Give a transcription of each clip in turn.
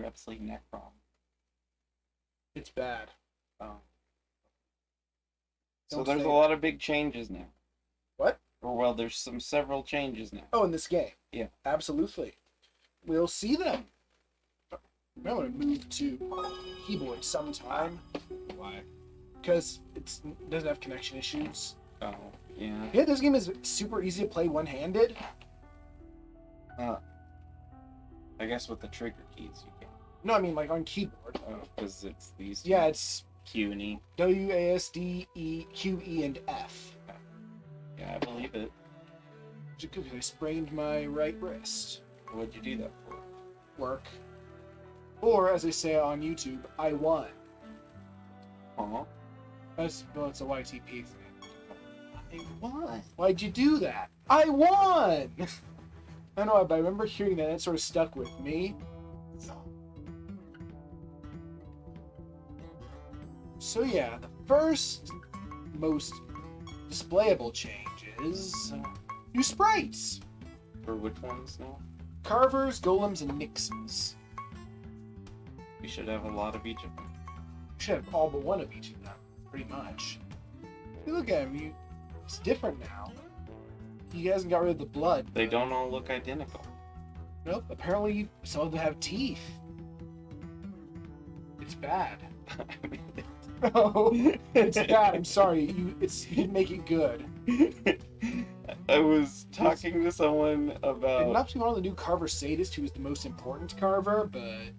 Repsley Necrom. It's bad. Oh. So Don't there's say a lot of big changes now. What? Or well, there's several changes now. Oh, in this game? Yeah. Absolutely. We'll see them. I'm going to move to keyboard sometime. Why? Because it doesn't have connection issues. Oh, yeah. Yeah, this game is super easy to play one-handed. I guess with the trigger keys you can. No, I mean like on keyboard. Oh, because it's these two. Yeah, it's Q and E. W, A, S, D, E, Q, E, and F. Yeah, I believe it. Because I sprained my right wrist. What'd you do that for? Work. Or, as they say on YouTube, I won. Huh? It's a YTP thing. I won. Why'd you do that? I won! I don't know, but I remember hearing that and it sort of stuck with me. So yeah, the first most displayable change is new sprites. For which ones now? Carvers, Golems, and Nixes. We should have a lot of each of them. We should have all but one of each of them, pretty much. You look at him, it's different now. He hasn't got rid of the blood. They don't all look identical. Nope, apparently some of them have teeth. It's bad. No, it's bad. I'm sorry. You didn't make it good. I was talking to someone It about. must be one of the new Carver Sadist who is the most important Carver, but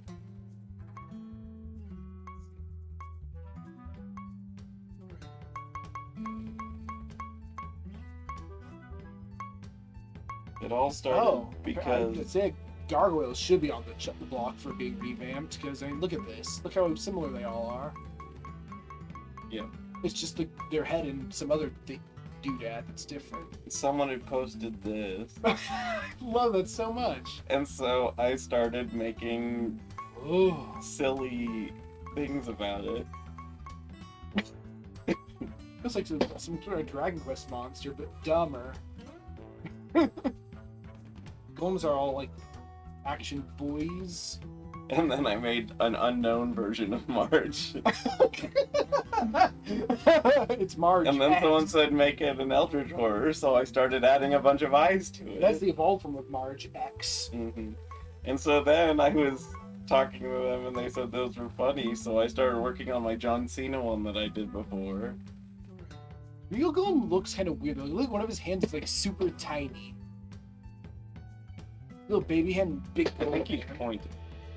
It all started I'd because say gargoyles should be on the block for being revamped because I mean, look at this. Look how similar they all are. Yeah. It's just their head and some other doodad that's different. someone had posted this, I love that so much. and so I started making Oh, silly things about it. feels like some sort of Dragon Quest monster, but dumber. Golems are all like action boys. And then I made an unknown version of Marge. It's Marge. And then X. someone said make it an Eldritch horror, so I started adding a bunch of eyes to it. That's the evolved form of Marge X. hmm And so then I was talking to them and they said those were funny, so I started working on my John Cena one that I did before. Real Golem looks kind of weird. Like one of his hands is like super tiny. Little baby hand, big I boy think he's hand. pointed.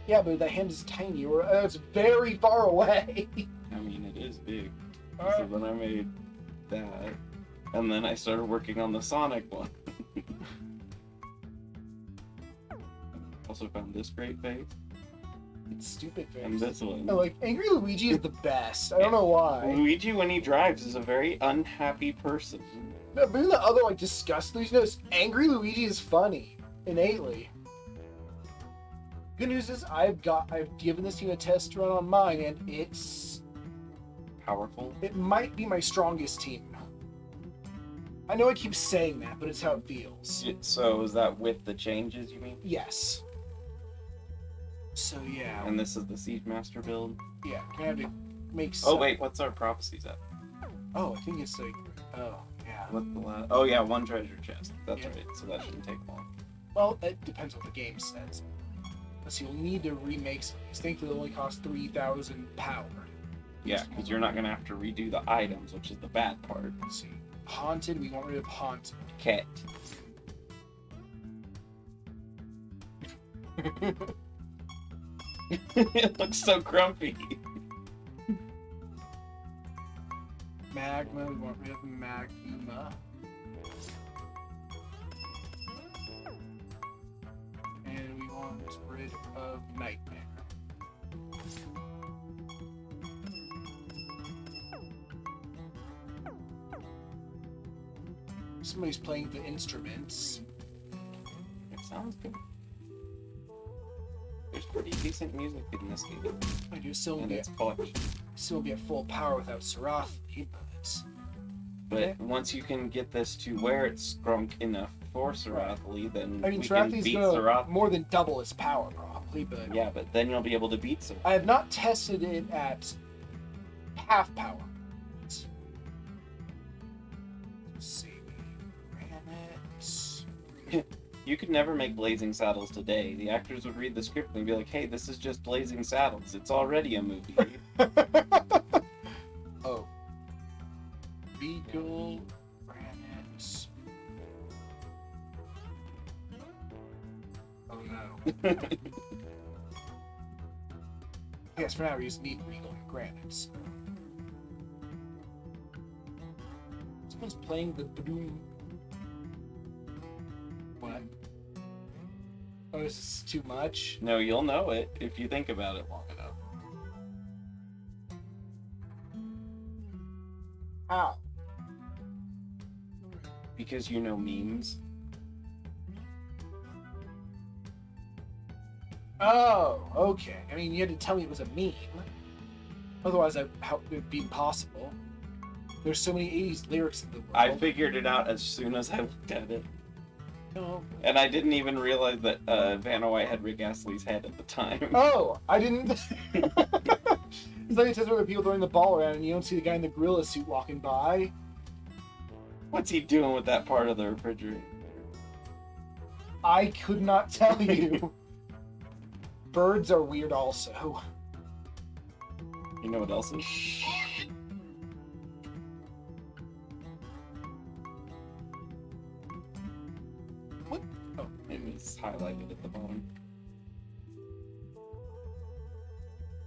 Yeah, but that hand is tiny, or it's very far away. I mean, it is big. So then I made that, and then I started working on the Sonic one. Also found this great face, It's stupid face. and this one. No, like Angry Luigi is the best. I don't know why. Luigi, when he drives, is a very unhappy person. No, but even the other like disgust Luigi. No, Angry Luigi is funny innately. Good news is I've given this team a test run on mine, and Powerful. it might be my strongest team. I know I keep saying that, but it's how it feels. So is that with the changes, you mean? Yes. So yeah, And this is the Siege Master build? yeah, I have to make. Oh wait, what's our prophecies at? Oh, I think it's like. Oh yeah. What's the last? Oh yeah, one treasure chest. That's Yeah. right, so that shouldn't take long. Well, it depends what the game says. Let's see, you'll need to remake some of these. Thankfully, it only costs 3,000 power. Yeah, because you're not going to have to redo the items, which is the bad part. Let's see. Haunted, we want rid of Haunted. Cat. It looks so grumpy. Magma, we want rid of Magma. And we want rid of Nightmare. Somebody's playing the instruments. It sounds good. There's pretty decent music in this game, I do still and be it's polished. at full power without Siralim, But once you can get this to where it's scrunk enough for Sirathli, then I mean, we can Sirathli's beat gonna Sirath. more than double its power, probably. exactly, but Yeah, but then you'll be able to beat some. I have not tested it at half power. Let's see. Granite. You could never make Blazing Saddles today. The actors would read the script and be like, hey, this is just Blazing Saddles. It's already a movie. Oh. Beagle. Granite. Oh no. Yes, for now we're using Beagle and Granite. Someone's playing the boom. What? Oh, this is too much? No, you'll know it if you think about it long enough. How? Because you know memes. Oh, okay. I mean, you had to tell me it was a meme. Otherwise, it would be impossible. There's so many 80s lyrics in the world. I figured it out as soon as I looked at it. Oh. And I didn't even realize that Vanna White had Rick Astley's head at the time. Oh, I didn't. It's like it says where the people throwing the ball around and you don't see the guy in the gorilla suit walking by. What's he doing with that part of the refrigerator? I could not tell you. Birds are weird also. You know what else is? What? Oh, it was highlighted at the bottom.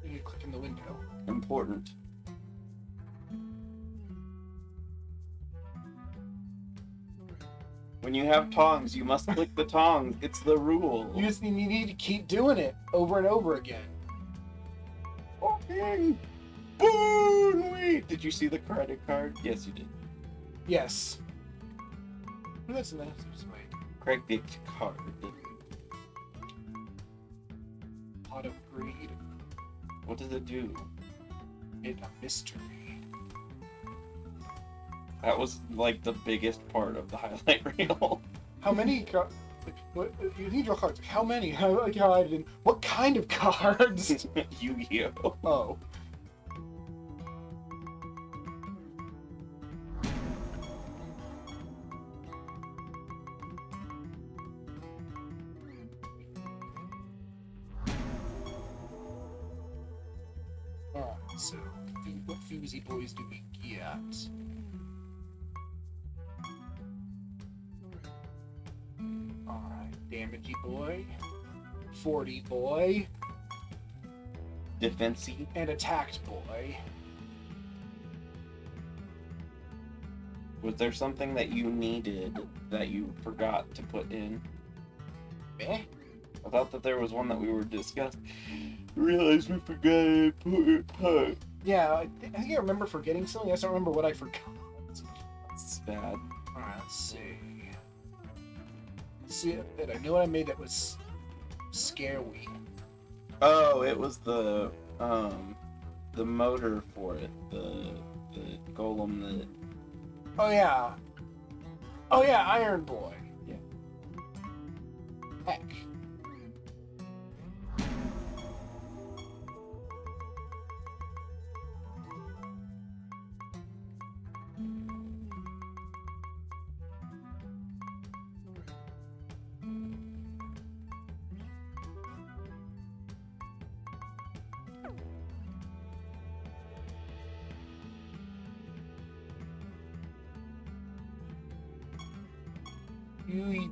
You need to click in the window. Important. When you have tongs, you must click the tongs. It's the rule. You need to keep doing it over and over again. Fucking Boonweed! Did you see the credit card? Yes, you did. Yes. That's nice. Craig picked card. Pot of Greed. What does it do? It's a mystery. That was like the biggest part of the highlight reel. How many what, you need your cards. How many? How I didn't. What kind of cards? Yu-Gi-Oh! Oh. Alright, so what Foozy Boys do we get? Alright, Damagey Boy, 40 Boy, Defensy. and Attacked Boy. Was there something that you needed that you forgot to put in? Meh? I thought that there was one that we were discussing. Realized we forgot to put it part. Yeah, I think I remember forgetting something. I just don't remember what I forgot. It's bad. Alright, let's see. Let's see, I know what I made that was scary. Oh, it was the motor for it. The golem that. Oh yeah. Oh yeah, Iron Boy. Yeah. Heck. You.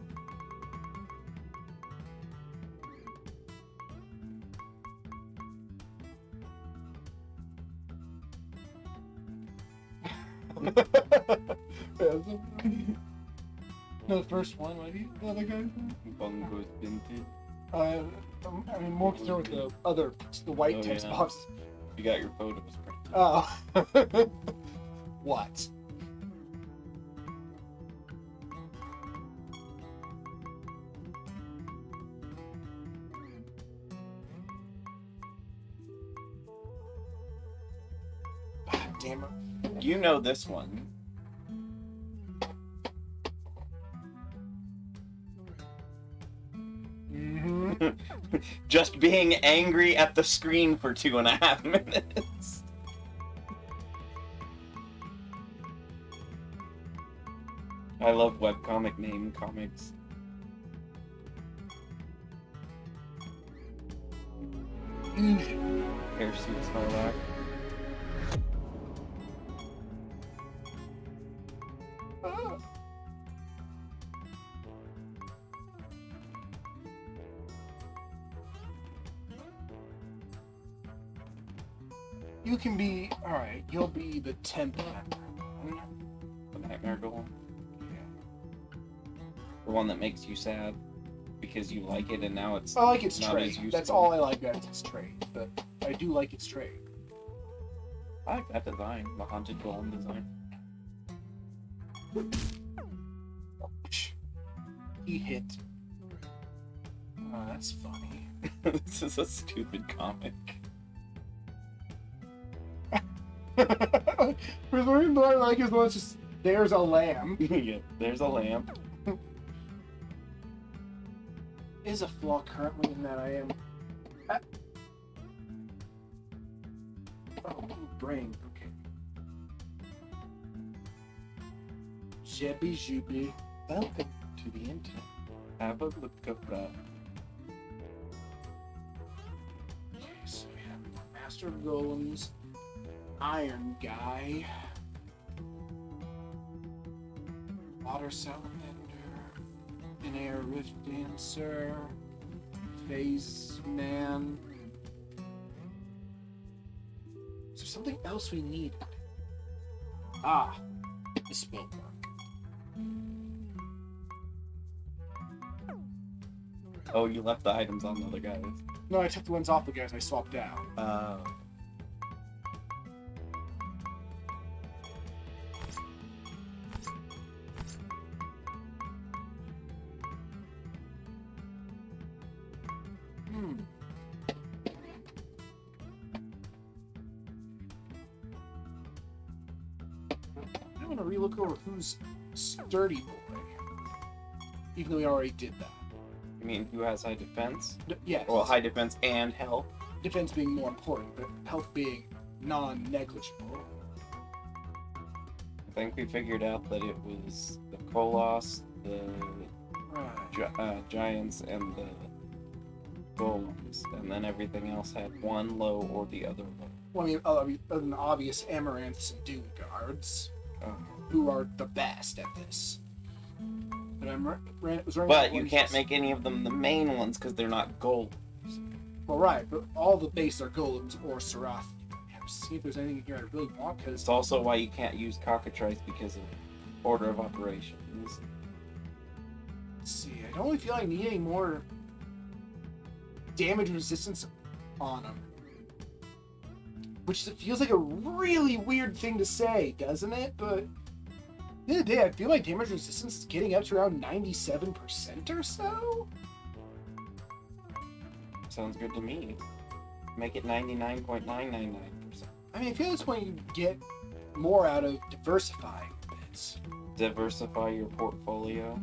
No, the first one, maybe. The other guy. Bungo's Vintage. I mean, more concerned with the other, the white Oh, text yeah. box. You got your photos printed. Oh. What? Damn it. You know this one. Mm-hmm. Just being angry at the screen for 2.5 minutes. I love webcomic name comics. Airsuit Snorlax. You can be alright, you'll be the 10th member. The Nightmare Golem. The one that makes you sad because you like it and now it's I like its not trait. as useful. That's all I like about its trait, but I do like its trait. I like that design, the Haunted Golem design. He hit. Oh, that's funny. This is a stupid comic. For the reason I like is one that's just there's a lamb. Yeah, there's a lamp. Is a flaw currently in that I am. Oh, brain. Okay. Jeppy Joopy. Welcome to the internet. Have a look at that. Okay, so we have Master of Golems, Iron Guy, Water Salamander, an Air Rift Dancer, Phase Man. Is there something else we need? Ah, the spell work. Oh, you left the items on the other guys. No, I took the ones off the guys I swapped out. I want to relook over who's Sturdy Boy. Even though we already did that. You mean who has high defense? Yes. Well, high defense and health. Defense being more important, but health being non-negligible. I think we figured out that it was the Koloss, the Right. Giants, and the Golems. And then everything else had one low or the other low. Well, I mean, other than the obvious Amaranths and Doom Guards, who are the best at this. But But you can't make any of them the main ones because they're not gold. Well, right, but all the base are Golems or Sirath. See if there's anything here I really want, because It's also why you can't use cockatrice because of order of operations. let's see, I don't really feel I need any more damage resistance on them. Which feels like a really weird thing to say, doesn't it? But at the end of the day, I feel like damage resistance is getting up to around 97% or so. Sounds good to me. Make it 99.999%. I mean, I feel at this point you get more out of diversifying bits. Diversify your portfolio.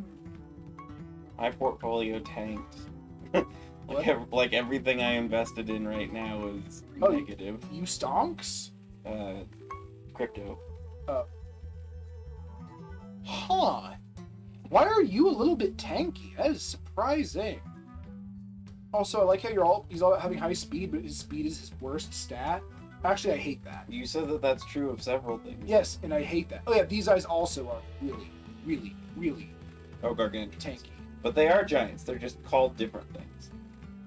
My portfolio tanked. like everything I invested in right now is negative. You stonks? Crypto. Huh. Why are you a little bit tanky? That is surprising. Also, I like how he's all having high speed, but his speed is his worst stat. Actually, I hate that. You said that that's true of several things. Yes, and I hate that. Oh yeah, these guys also are really, really, really gargantuan. tanky. But they are giants. They're just called different things.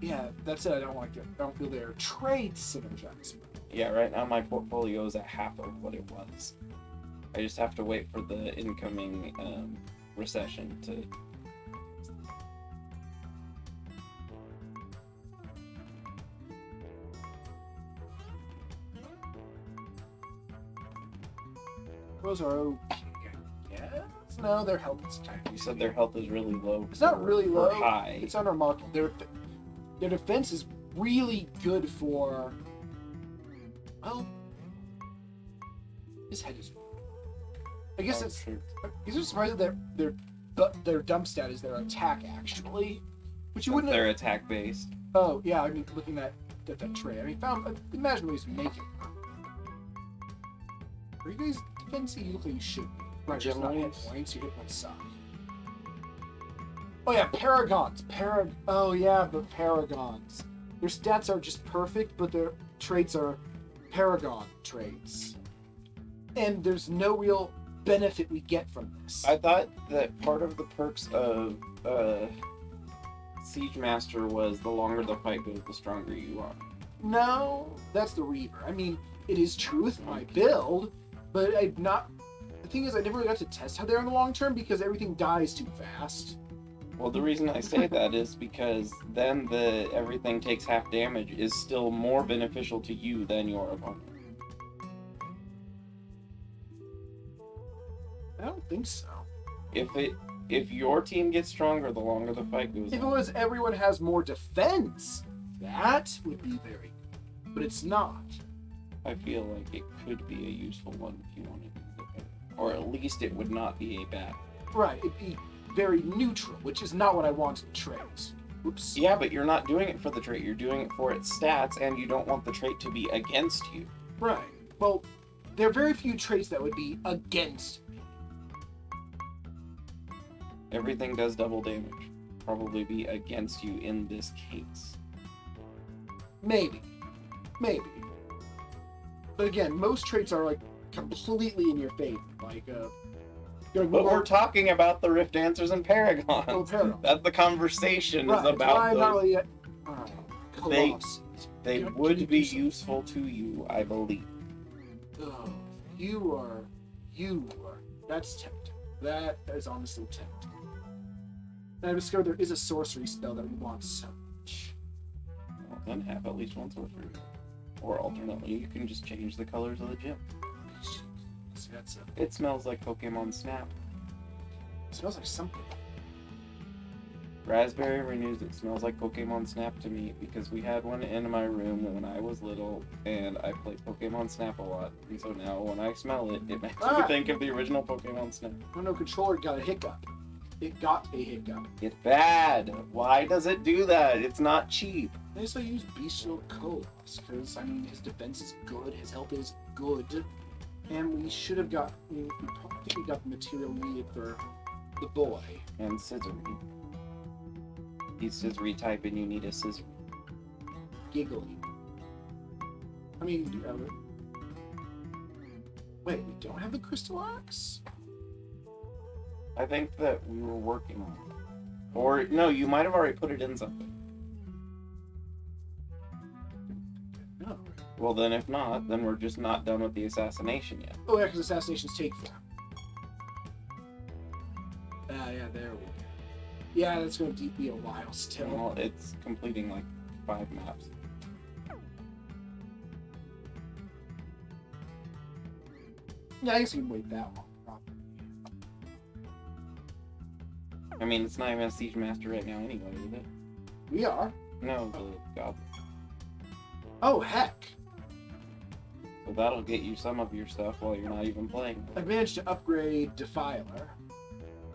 Yeah, that's it. I don't feel their traits synergize. Yeah, right now my portfolio is at half of what it was. I just have to wait for the incoming recession to... Those are okay. Yes? No, their health is tiny. You said their health is really low. It's not really low. Or high. It's unremarkable. Their defense is really good for... Well... His head is... I guess it's... true. Is it surprising that their dump stat is their attack, actually? Which you since wouldn't. they're attack based. Oh yeah, I mean, looking at that tray, I mean, imagine ways to make it. Are you guys defensive? You look like you should be. Right, just not hit points. Your hit points suck. Oh yeah, paragons. Oh yeah, but paragons. Their stats are just perfect, but their traits are paragon traits. And there's no real benefit we get from this. I thought that part of the perks of Siege Master was the longer the fight goes, the stronger you are. No, that's the Reaver. I mean, it is true with my build, but I've not. The thing is, I never really got to test how they're in the long term because everything dies too fast. Well, the reason I say that is because then the everything takes half damage is still more beneficial to you than your opponent. I don't think so. If your team gets stronger, the longer the fight goes If it on. was everyone has more defense, that would be very good. But it's not. I feel like it could be a useful one if you wanted to use it. Or at least it would not be a bad. Right, it'd be very neutral, which is not what I want in traits. Oops. Yeah, but you're not doing it for the trait. You're doing it for its stats, and you don't want the trait to be against you. Right. Well, there are very few traits that would be against me. Everything does double damage. Probably be against you in this case. Maybe. Maybe. But again, most traits are like completely in your favor. Like, But we're talking about the Rift Dancers and Paragons. Oh, Paragon. That's the conversation Right, is that's why about I'm not those. really Colossus. They Can would you be do something? useful to you, I believe. Oh, you are. That's tempting. That is honestly tempting. And I discovered there is a sorcery spell that we want so much. Well, then have at least one sorcery. Or alternately, you can just change the colors of the gym. So that's It smells like Pokemon Snap. it smells like something. Raspberry renews it smells like Pokemon Snap to me because we had one in my room when I was little and I played Pokemon Snap a lot. And so now when I smell it, it makes me think of the original Pokemon Snap. Oh no, controller got a hiccup. It got a hiccup. It's bad. Why does it do that? It's not cheap. I guess I use Bestial Colos because, I mean, his defense is good, his health is good, and we should have got, I think we got the material needed for the boy. And Scissory. He's Scissory type and you need a Scissory. Giggly. I mean, do you have it? Wait, we don't have the Crystal Axe? I think that we were working on it. Or, no, you might have already put it in something. No. Well, then if not, then we're just not done with the assassination yet. Oh, yeah, because assassinations take forever. Yeah, there we go. Yeah, that's going to be a while still. Well, it's completing like 5 maps. Yeah, I guess we can wait that long. Probably. I mean, it's not even a Siege Master right now anyway, is it? We are. No, the Goblin. Oh, heck. So that'll get you some of your stuff while you're not even playing. I've managed to upgrade Defiler.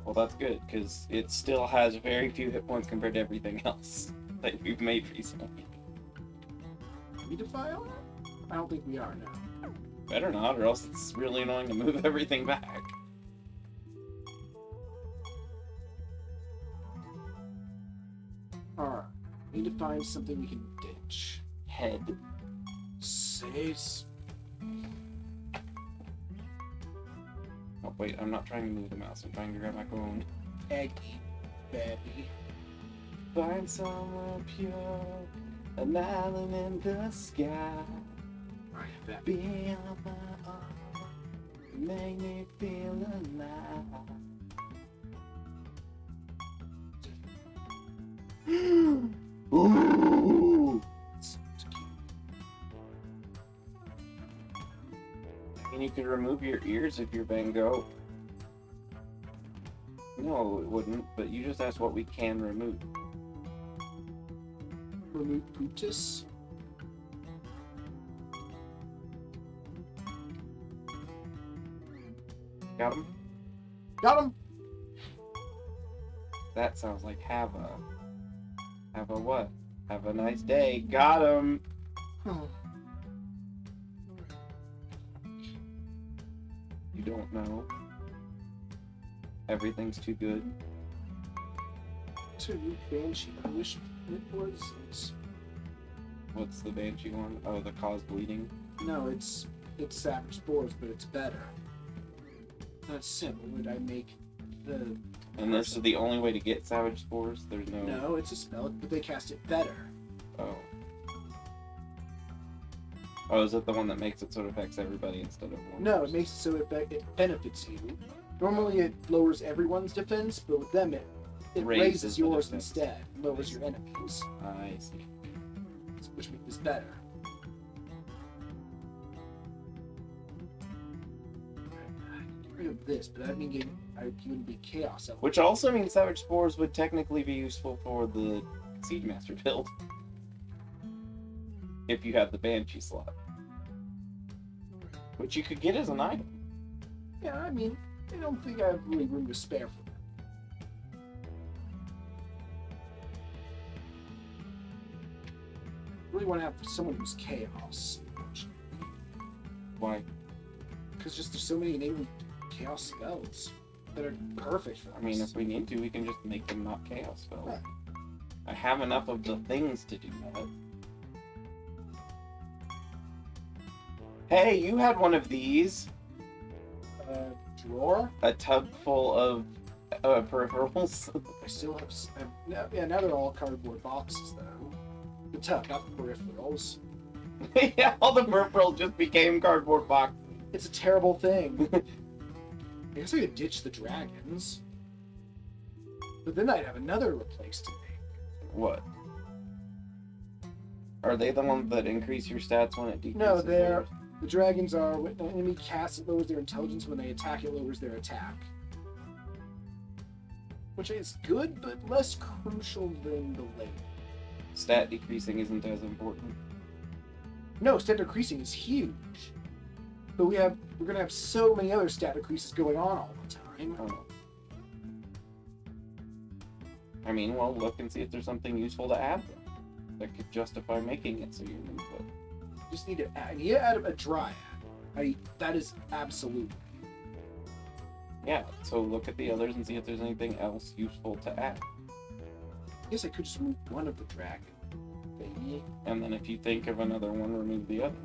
Well, that's good, because it still has very few hit points compared to everything else that we've made recently. Are we Defiler? I don't think we are now. Better not, or else it's really annoying to move everything back. Alright. Need to find something we can ditch. Head. Saves. Oh, wait, I'm not trying to move the mouse. I'm trying to grab my phone. Eggy. Baby. Find somewhere pure, an island in the sky. Alright, that. Be on my arm, make me feel alive. Ooh! I mean, you could remove your ears if you're Van Gogh. No, it wouldn't, but you just asked what we can remove. Remove Brutus. Got him? Got him! That sounds like Hava. Have a what? Have a nice day. Got him. You don't know. Everything's too good. To Banshee, I wish it was. What's the Banshee one? Oh, the cause bleeding. No, it's Savage Spores, but it's better. That's simple. Would I make the? And this is the only way to get Savage Spores? There's no... No, it's a spell, but they cast it better. Oh. Oh, is it the one that makes it so it affects everybody instead of one? No, it makes it so it benefits you. Normally it lowers everyone's defense, but with them it raises the yours defense. instead. Lowers your enemies. I see. Which is better. Get rid of this, but that means you would be Chaos Element. Which also means Savage Spores would technically be useful for the Siege Master build. If you have the Banshee slot. Which you could get as an item. Yeah, I mean, I don't think I have really room to spare for that. I really want to have someone who's Chaos. Why? Because just there's so many enabling Chaos spells that are perfect for us. I mean, if we need to, we can just make them not Chaos spells. Right. I have enough of the things to do that. Hey, you had one of these. Drawer? A tub full of peripherals. I still have. Now they're all cardboard boxes, though. The tub, not the peripherals. Yeah, all the peripherals just became cardboard boxes. It's a terrible thing. I guess I could ditch the dragons. But then I'd have another replace to make. What? Are they the ones that increase your stats when it decreases? No, they're. yours? The dragons are when an enemy casts, it lowers their intelligence. When they attack, it lowers their attack. Which is good, but less crucial than the lane. Stat decreasing isn't as important. No, stat decreasing is huge. But we're gonna have so many other stat decreases going on all the time. Oh. I mean, well, look and see if there's something useful to add that could justify making it so you move it. Just need to add a dryad. That is absolute. Yeah, so look at the others and see if there's anything else useful to add. I guess I could just remove one of the dragon thingy. And then if you think of another one, remove the other.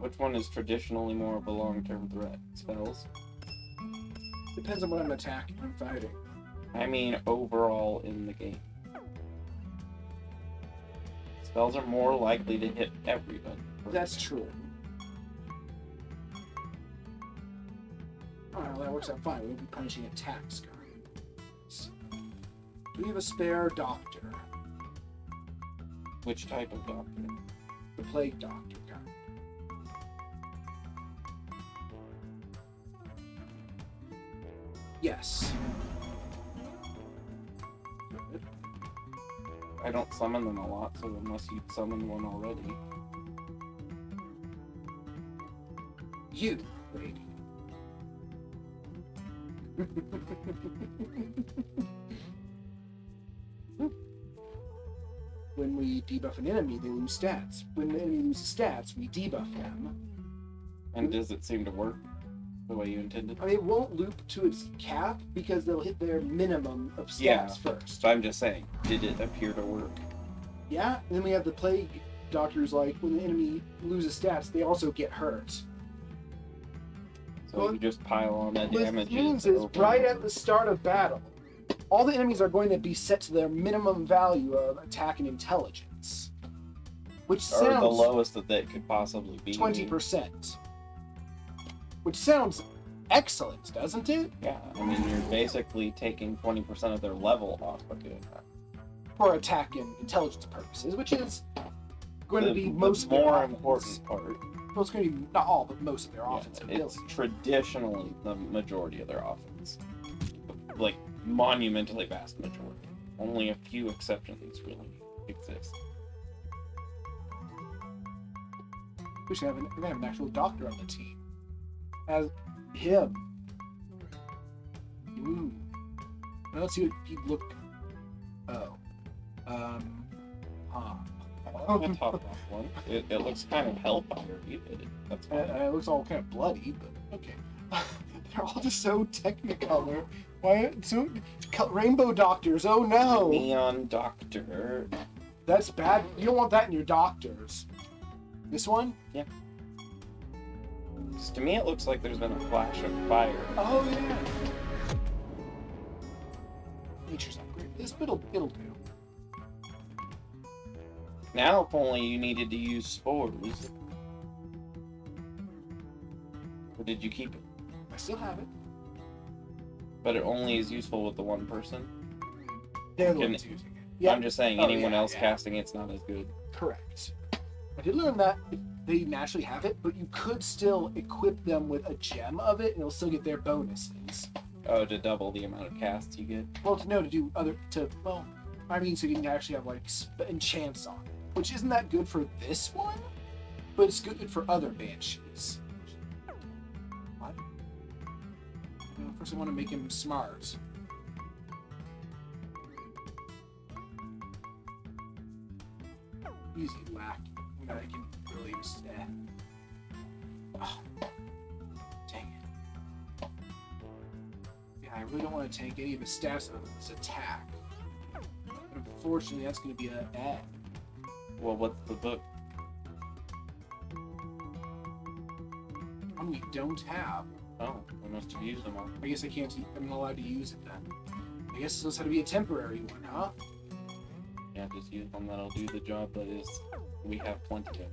Which one is traditionally more of a long-term threat? Spells? Depends on what I'm attacking and fighting. I mean, overall in the game. Spells are more likely to hit everybody. That's true. Oh, well, that works out fine. We'll be punishing attacks. Do we have a spare doctor? Which type of doctor? The plague doctor kind. Yes. Good. I don't summon them a lot, so unless you summon one already. You, lady. When we debuff an enemy, they lose stats. When the enemy loses stats, we debuff them. And does it seem to work the way you intended? I mean, it won't loop to its cap because they'll hit their minimum of stats Yeah. first. So I'm just saying, did it appear to work? Yeah, and then we have the plague doctors, like, when the enemy loses stats, they also get hurt. So Well, you just pile on that What damage. it means is, right at the start of battle, all the enemies are going to be set to their minimum value of attack and intelligence. Which Or the sounds lowest that they could possibly be. 20%. Which sounds excellent, doesn't it? Yeah, I mean, you're basically taking 20% of their level off by doing that. For attack and intelligence purposes, which is going to be The most of their more offense. important part. Well, it's going to be not all, but most of their Yeah, offensive it's ability. traditionally the majority of their offense. Like, monumentally vast majority. Only a few exceptions, really. exist. We should have we're gonna have an actual doctor on the team. As him. Ooh. Now let's see what he'd look. Oh. Huh. I like the top left one. It looks kind of hellfire-y, but that's fine. It looks all kind of bloody, but okay. They're all just so technicolor. Why so rainbow doctors? Oh no! Neon Doctor. That's bad. You don't want that in your doctors. This one? Yeah. To me, it looks like there's been a flash of fire. Oh yeah. Nature's not great. This it'll do. Now, if only you needed to use spores. Or did you keep it? I still have it. But it only is useful with the one person? They're the ones using it. Yeah. I'm just saying, anyone else casting it's not as good. Correct. I did learn that they naturally have it, but you could still equip them with a gem of it, and it'll still get their bonuses. Oh, to double the amount of casts you get? Well, to do other, well, I mean, so you can actually have, like, enchants on it, which isn't that good for this one, but it's good for other banshees. What? First I want to make him smart. Easy whack. I can really just, oh, dang it. Yeah, I really don't want to tank any of the stats of this attack. But unfortunately, that's going to be an ad. Well, what's the book? We don't have. Oh, I must have used them all. I guess I'm not allowed to use it then. I guess this has to be a temporary one, huh? Yeah, just use one that'll do the job that is, we have plenty of.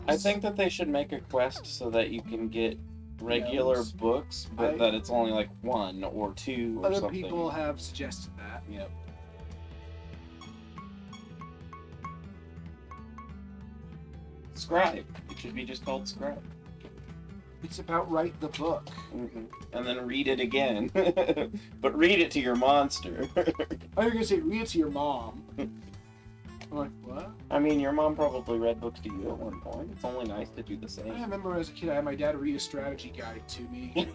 I think that they should make a quest so that you can get regular books, but that it's only like 1 or 2 or other something. Other people have suggested that. Yep. Scribe. It should be just called Scribe. It's about write the book. Mm-hmm. And then read it again. But read it to your monster. I was going to say read it to your mom. I'm like, what? I mean, your mom probably read books to you at one point. It's only nice to do the same. I remember as a kid, I had my dad read a strategy guide to me.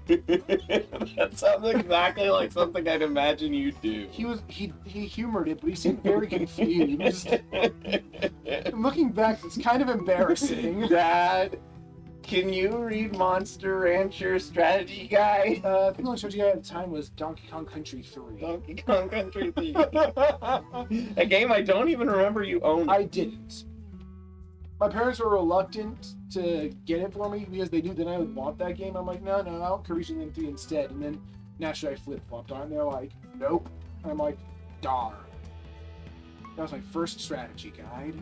That sounds exactly like something I'd imagine you'd do. He humored it, but he seemed very confused. Looking back, it's kind of embarrassing. Dad, can you read Monster Rancher Strategy Guide? I think the only strategy guide at the time was Donkey Kong Country 3. Donkey Kong Country 3. A game I don't even remember you owned. I didn't. My parents were reluctant to get it for me because they knew that I would want that game. I'm like, no, I'll Caribbean Land 3 instead. And then naturally I flip-flopped on it. And they're like, nope. And I'm like, darn. That was my first strategy guide.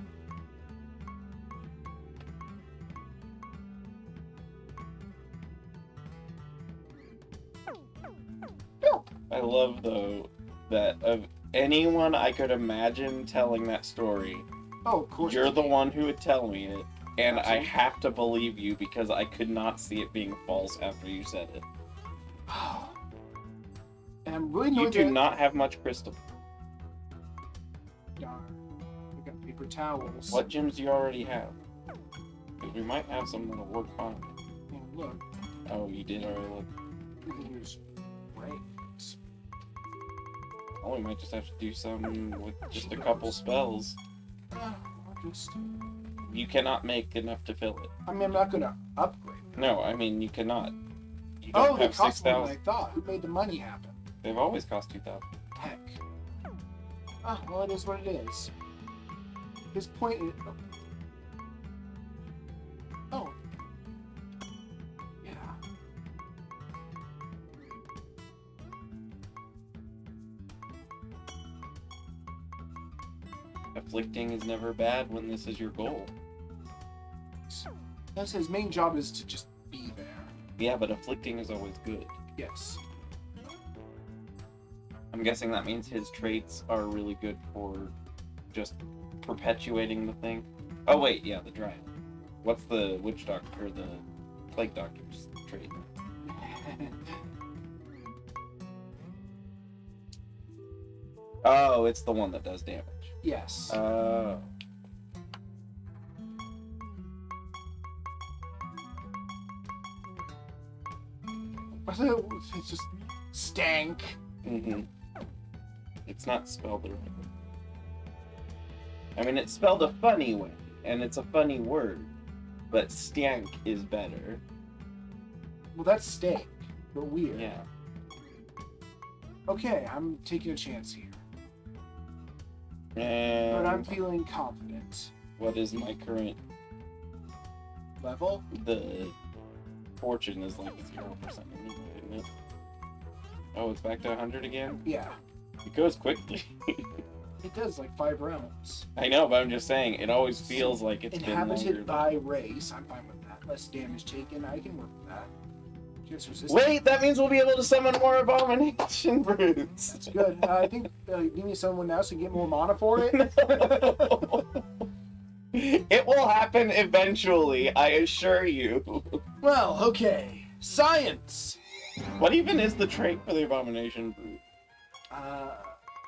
I love, though, that of anyone I could imagine telling that story, oh, of course you're the one who would tell me it, and absolutely. I have to believe you because I could not see it being false after you said it. And I'm really You do not have much crystal. Darn. I got paper towels. What gems do you already have? Because we might have some that'll work fine. Yeah, look. Oh, you did already look. Here's rings. Oh, we might just have to do some with just a couple spells. You cannot make enough to fill it. I mean, I'm not gonna upgrade them. No, I mean, you cannot. You don't They have cost more than I 6,000. thought. Who made the money happen? They've always cost 2,000. Heck. Well, it is what it is. His point is... Oh. Yeah. Afflicting is never bad when this is your goal. That's his main job is to just be there. Yeah, but afflicting is always good. Yes. I'm guessing that means his traits are really good for just perpetuating the thing. Oh wait, yeah, the dryad. What's the witch doctor or the plague doctor's trait? Oh, it's the one that does damage. Yes. It's just stank. Mm-hmm. It's not spelled the right way. I mean, it's spelled a funny way, and it's a funny word, but stank is better. Well, that's stank, but weird. Yeah. Okay, I'm taking a chance here. And But I'm feeling confident. what is my current Level? The fortune is like 0% anyway, isn't it? Oh, it's back to 100 again? Yeah. It goes quickly. It does like 5 rounds. I know, but I'm just saying, it always feels like it's been longer. Inhabited by race. I'm fine with that. Less damage taken. I can work with that. Just resistance. Wait, that means we'll be able to summon more abomination brutes. That's good. I think give me someone now so you get more mana for it. It will happen eventually, I assure you. Well, okay. Science! What even is the trait for the abomination brute?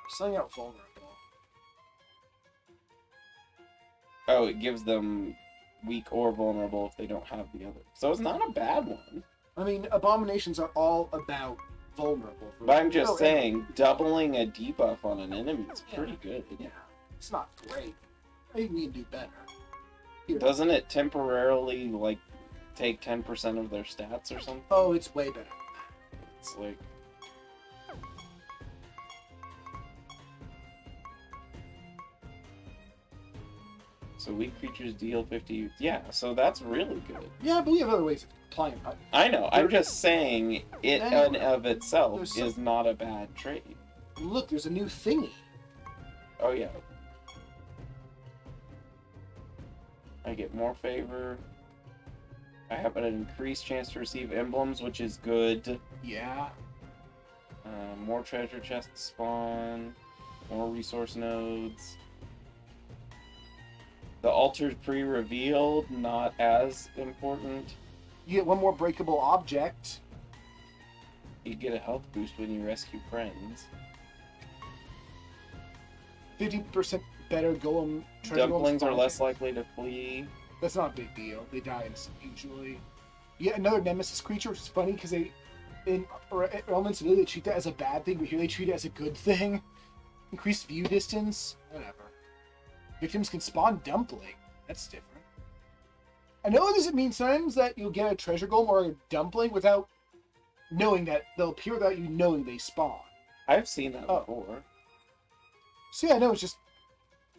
Selling out vulnerable. Oh, it gives them weak or vulnerable if they don't have the other. So it's not a bad one. I mean, abominations are all about vulnerable. But I'm just saying, doubling a debuff on an enemy is pretty good. Yeah, it's not great. I think we can do better. Here. Doesn't it temporarily, like, take 10% of their stats or something? Oh, it's way better. It's like... So weak creatures deal 50... Yeah, so that's really good. Yeah, but we have other ways of applying it. I know, I'm just saying, it in and of itself There's is not a bad trait. Look, there's a new thingy. Oh, yeah. I get more favor. I have an increased chance to receive emblems, which is good. Yeah. More treasure chests spawn. More resource nodes. The altar's pre-revealed, not as important. You get one more breakable object. You get a health boost when you rescue friends. 50% better golem. Dumplings are less likely to flee. That's not a big deal. They die usually. Yeah, another nemesis creature, which is funny because they, in Elements of Italy, they treat that as a bad thing, but here they treat it as a good thing. Increased view distance, whatever. Victims can spawn dumpling. That's different. I know it doesn't mean sometimes that you'll get a treasure golem or a dumpling without knowing that they'll appear without you knowing they spawn. I've seen that before. So yeah, no, it's just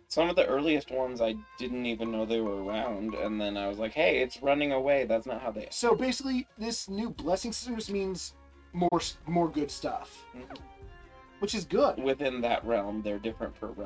some of the earliest ones I didn't even know they were around, and then I was like, hey, it's running away. That's not how they... So basically, this new blessing system just means more good stuff. Mm-hmm. Which is good. Within that realm, they're different per realm.